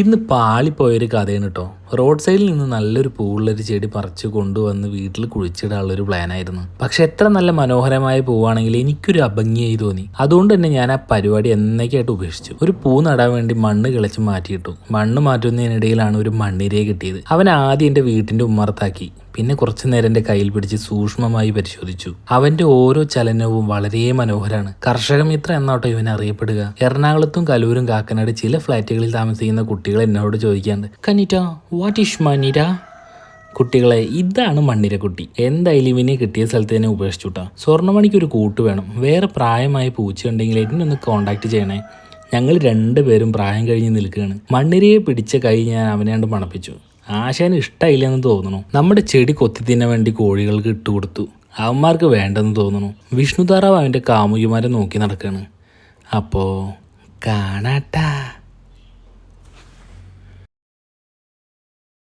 ഇന്ന് പാളിപ്പോയൊരു കഥയാണ് കേട്ടോ. റോഡ് സൈഡിൽ നിന്ന് നല്ലൊരു പൂവുള്ളൊരു ചെടി പറിച്ചു കൊണ്ടുവന്ന് വീട്ടിൽ കുഴിച്ചിടാനുള്ളൊരു പ്ലാനായിരുന്നു. പക്ഷെ എത്ര നല്ല മനോഹരമായ പൂവാണെങ്കിൽ എനിക്കൊരു അഭംഗിയായി തോന്നി. അതുകൊണ്ട് തന്നെ ഞാൻ ആ പരിപാടി എന്നേക്കായിട്ട് ഉപേക്ഷിച്ചു. ഒരു പൂ നടാൻ വേണ്ടി മണ്ണ് കിളച്ച് മാറ്റിയിട്ടു. മണ്ണ് മാറ്റുന്നതിനിടയിലാണ് ഒരു മണ്ണിരയെ കിട്ടിയത്. അവൻ ആദ്യം എൻ്റെ വീട്ടിൻ്റെ ഉമ്മറത്താക്കി. പിന്നെ കുറച്ചു നേരം എൻ്റെ കയ്യിൽ പിടിച്ച് സൂക്ഷ്മമായി പരിശോധിച്ചു. അവന്റെ ഓരോ ചലനവും വളരെ മനോഹരമാണ്. കർഷകമിത്ര എന്നാട്ടോ ഇവൻ അറിയപ്പെടുക. എറണാകുളത്തും കലൂരും കാക്കനാട് ചില ഫ്ലാറ്റുകളിൽ താമസിക്കുന്ന കുട്ടികൾ എന്നോട് ചോദിക്കാണ്ട്, കനിറ്റ വാട്ട് ഈസ് മണ്ണിര? കുട്ടികളെ, ഇതാണ് മണ്ണിരക്കുട്ടി. എന്തായാലും ഇവനെ കിട്ടിയ സ്ഥലത്ത് തന്നെ ഉപേക്ഷിച്ചുട്ടാ. സ്വർണ്ണമണിക്ക് ഒരു കൂട്ട് വേണം. വേറെ പ്രായമായ പൂച്ചയുണ്ടെങ്കിൽ എന്നെ ഒന്ന് കോണ്ടാക്ട് ചെയ്യണേ. ഞങ്ങൾ രണ്ടുപേരും പ്രായം കഴിഞ്ഞ് നിൽക്കുകയാണ്. മണ്ണിരയെ പിടിച്ച കൈ ഞാൻ അവനെയാണ്ട് മണപ്പിച്ചു. ആശാന് ഇഷ്ടമായില്ലെന്ന് തോന്നുന്നു. നമ്മുടെ ചെടി കൊത്തി തിന്നാൻ വേണ്ടി കോഴികൾക്ക് ഇട്ടുകൊടുത്തു. അവന്മാർക്ക് വേണ്ടെന്ന് തോന്നുന്നു. വിഷ്ണുതാറാവ് അവൻ്റെ കാമുകിമാരെ നോക്കി നടക്കുകയാണ്. അപ്പോൾ കാണാട്ടാ.